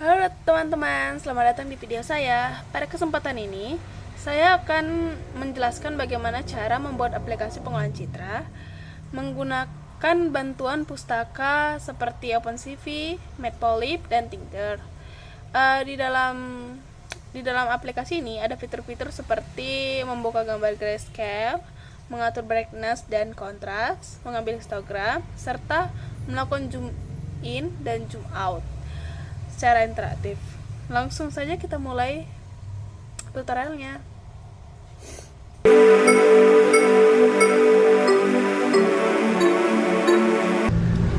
Halo teman-teman, selamat datang di video saya. Pada kesempatan ini, saya akan menjelaskan bagaimana cara membuat aplikasi pengolahan citra menggunakan bantuan pustaka seperti OpenCV, Matplotlib, dan Tinker. Di dalam aplikasi ini ada fitur-fitur seperti membuka gambar grayscale, mengatur brightness dan kontras, mengambil histogram, serta melakukan zoom in dan zoom out secara interaktif. Langsung saja kita mulai tutorialnya.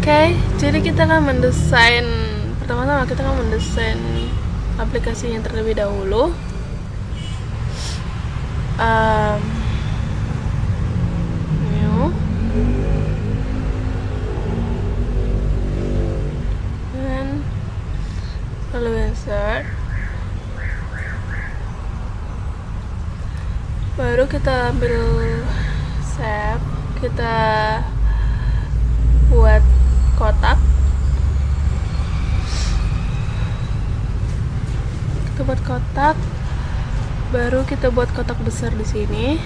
Oke, jadi kita akan mendesain, pertama-tama kita akan mendesain aplikasinya terlebih dahulu. New dan lalu insert, baru kita ambil save, kita buat kotak, baru kita buat kotak besar di sini.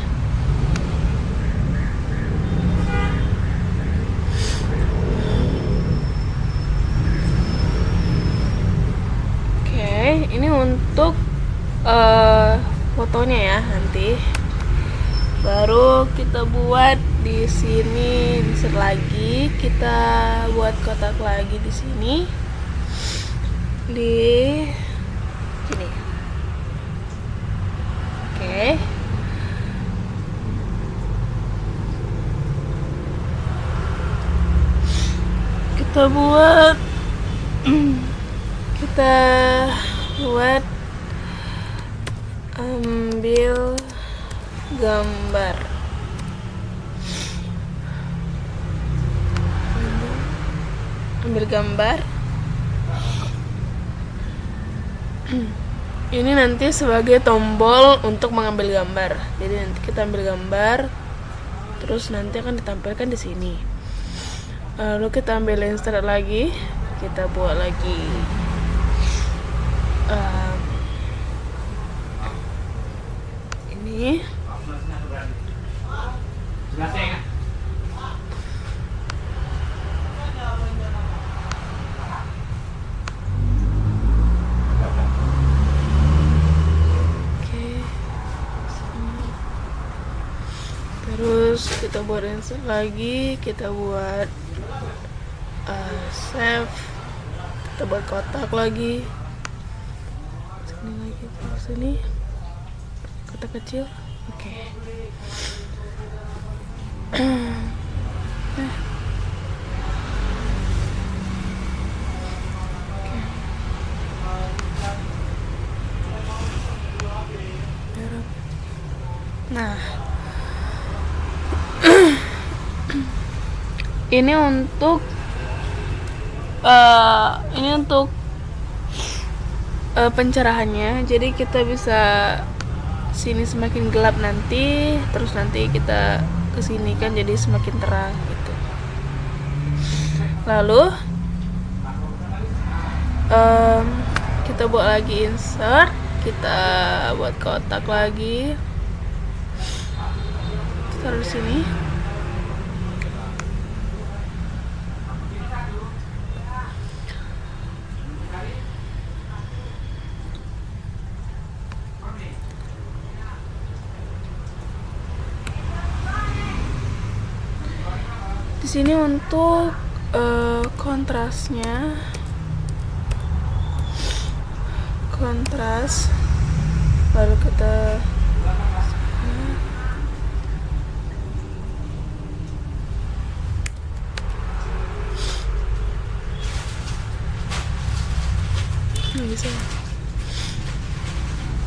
Oke, ini untuk fotonya ya nanti. Baru kita buat di sini, insert lagi, kita buat kotak lagi di sini, di sini. Oke. Kita buat ambil gambar. Ini nanti sebagai tombol untuk mengambil gambar. Jadi nanti kita ambil gambar, terus nanti akan ditampilkan di sini. Lalu kita ambil insert lagi, kita buat lagi ini. Terus kita buat insert lagi, kita buat save, kita buat kotak lagi, sini kotak kecil. Oke. Nah, ini untuk pencerahannya. Jadi kita bisa sini semakin gelap nanti, terus nanti kita kesini kan jadi semakin terang gitu. Lalu kita buat lagi insert, kita buat kotak lagi, taruh di sini. Di sini untuk kontrasnya, baru kita bisa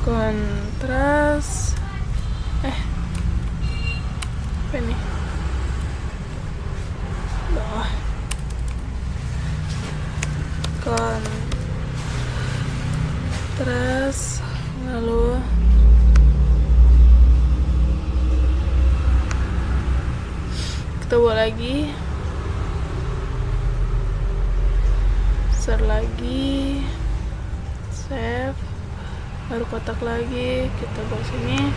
kontras apa ini bawah, kontras, lalu kita buat lagi, share lagi, save, baru kotak lagi, kita bawa sini.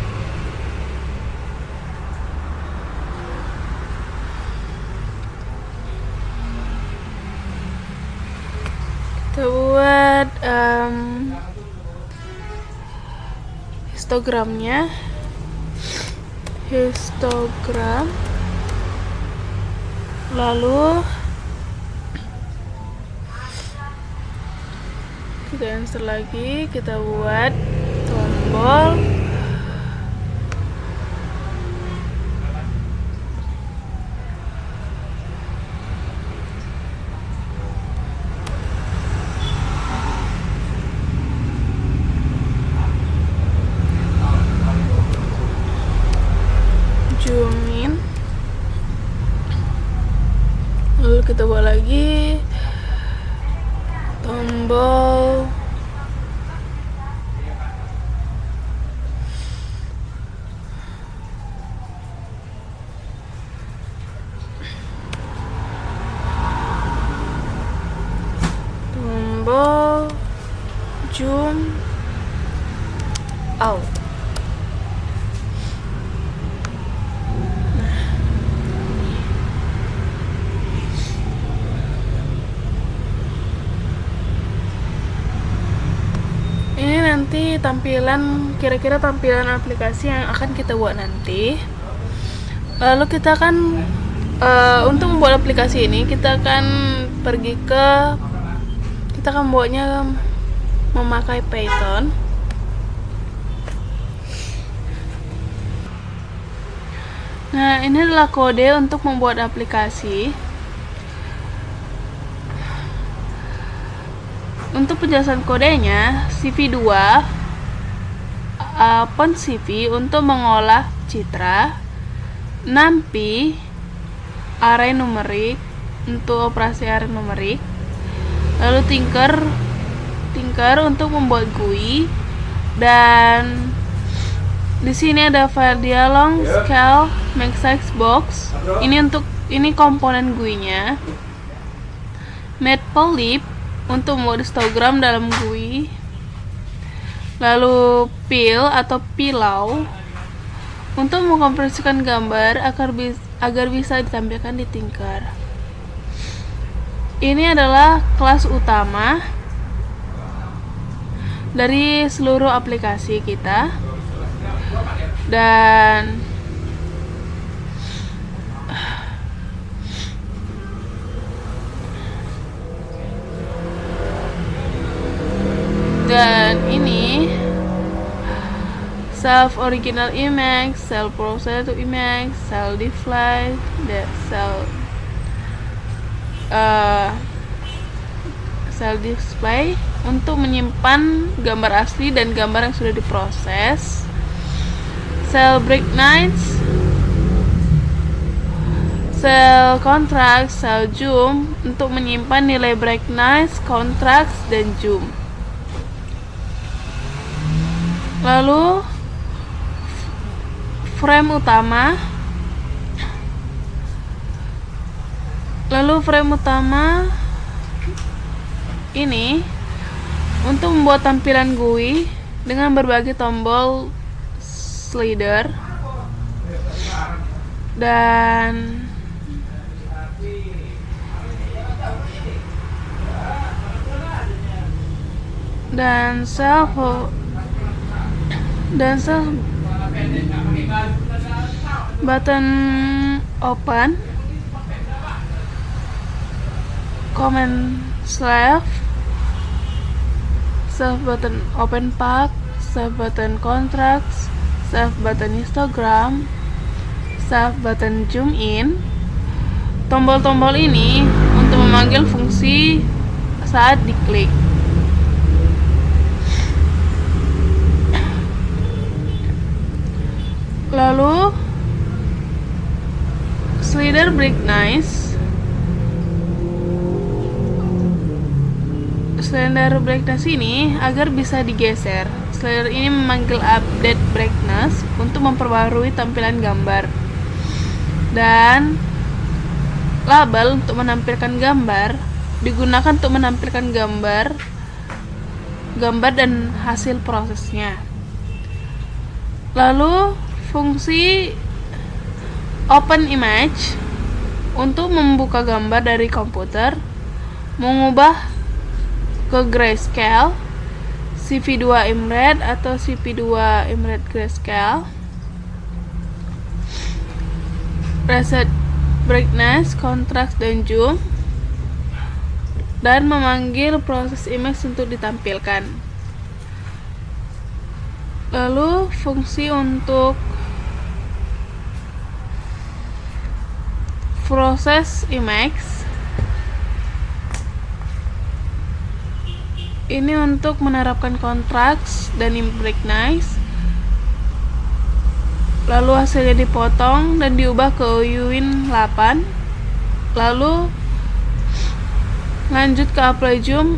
Kita buat histogramnya, lalu kita insert lagi, kita buat tombol zoom in, lalu kita buat lagi tombol zoom out. Ini nanti kira-kira tampilan aplikasi yang akan kita buat nanti. Lalu kita akan untuk membuat aplikasi ini kita akan buatnya memakai Python. Nah, ini adalah kode untuk membuat aplikasi. Untuk penjelasan kodenya, CV2 font CV untuk mengolah citra, NumPy array numerik untuk operasi array numerik, lalu Tinker untuk membuat GUI, dan di sini ada file dialog, scale, make size box. Ini komponen GUI-nya. Matplotlib untuk membuat histogram dalam GUI, lalu Pil atau Pilau untuk mengkonversikan gambar agar bisa ditampilkan di Tinker. Ini adalah kelas utama dari seluruh aplikasi kita, dan ini self original image, cell process to image, cell display, cell display untuk menyimpan gambar asli dan gambar yang sudah diproses, cell brightness, cell contrast, cell zoom untuk menyimpan nilai brightness, contrast, dan zoom. Lalu frame utama ini untuk membuat tampilan GUI dengan berbagai tombol slider dan cell button open, command self button open path, self button contrast, self button histogram, self button zoom in. Tombol-tombol ini untuk memanggil fungsi saat diklik. Lalu slider brightness ini agar bisa digeser. Slider ini memanggil update brightness untuk memperbarui tampilan gambar, dan label untuk menampilkan gambar digunakan untuk menampilkan gambar gambar dan hasil prosesnya. Lalu fungsi open image untuk membuka gambar dari komputer, mengubah ke grayscale, CV2 IMRED atau CV2 IMRED grayscale, reset brightness, contrast, dan zoom, dan memanggil proses image untuk ditampilkan. Lalu fungsi untuk proses image ini untuk menerapkan kontras dan brightness, lalu hasilnya dipotong dan diubah ke Uwin 8, lalu lanjut ke apply zoom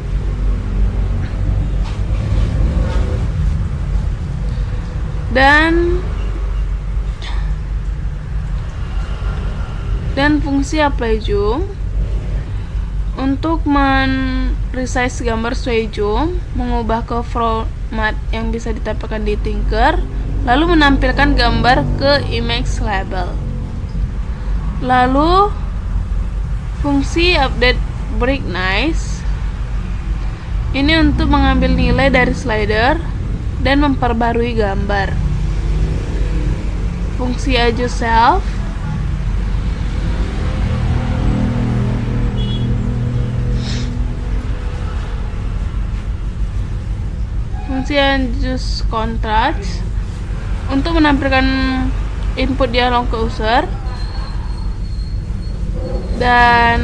dan fungsi apply zoom untuk resize gambar sesuai zoom, mengubah ke format yang bisa ditampilkan di Tinker, lalu menampilkan gambar ke image label. Lalu fungsi update brightness ini untuk mengambil nilai dari slider dan memperbarui gambar. Fungsi adjust self fungsi adjust contrast untuk menampilkan input dialog ke user, dan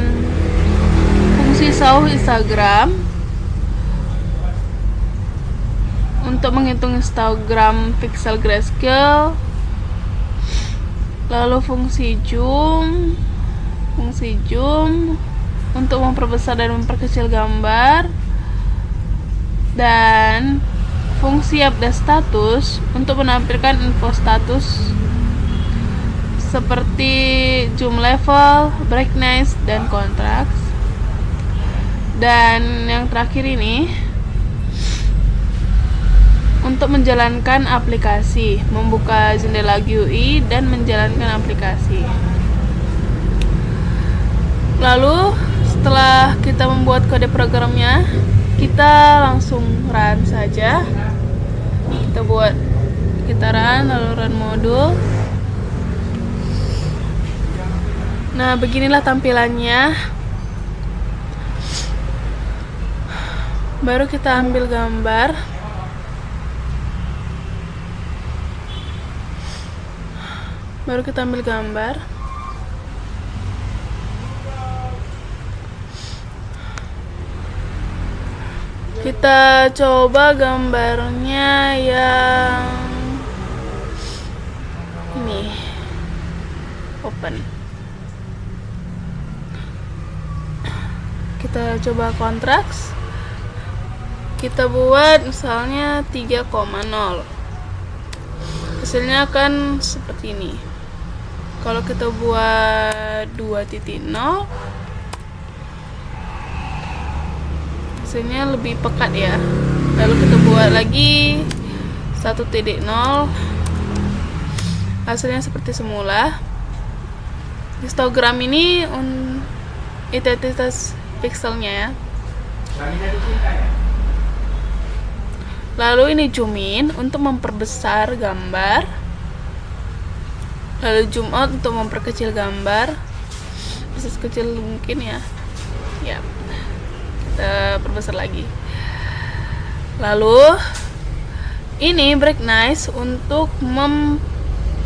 fungsi show histogram untuk menghitung histogram pixel grayscale. Lalu fungsi zoom untuk memperbesar dan memperkecil gambar, dan fungsi update status untuk menampilkan info status seperti zoom level, brightness, dan contrast. Dan yang terakhir ini untuk menjalankan aplikasi, membuka jendela GUI dan menjalankan aplikasi. Lalu setelah kita membuat kode programnya, kita langsung run saja. Kita buat, kita run, lalu run modul. Nah, beginilah tampilannya. Baru kita ambil gambar. Kita coba gambarnya yang ini, open. Kita coba kontras. Kita buat misalnya 3,0. Hasilnya akan seperti ini. Kalau kita buat 2.0, hasilnya lebih pekat ya. Lalu kita buat lagi 1.0, hasilnya seperti semula. Histogram ini intensitas pixelnya ya. Lalu ini zoom in untuk memperbesar gambar, lalu zoom out untuk memperkecil gambar, bisa sekecil mungkin ya. Kita perbesar lagi. Lalu ini brightness untuk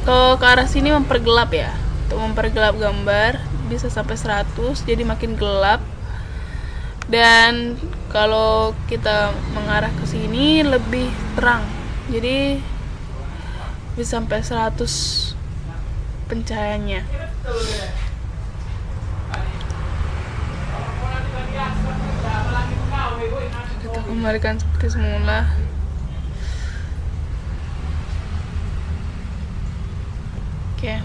ke arah sini mempergelap ya, untuk mempergelap gambar bisa sampai 100, jadi makin gelap. Dan kalau kita mengarah ke sini lebih terang, jadi bisa sampai 100 pencahayaannya. Kita kembalikan seperti semula. Oke.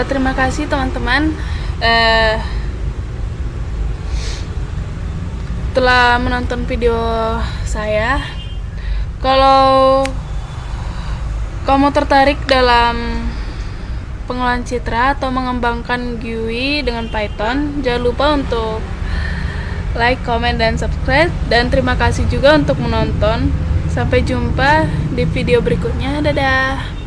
Terima kasih teman-teman. telah menonton video saya. Kalau kamu tertarik dalam pengolahan citra atau mengembangkan GUI dengan Python, jangan lupa untuk like, comment, dan subscribe. Dan terima kasih juga untuk menonton. Sampai jumpa di video berikutnya. Dadah.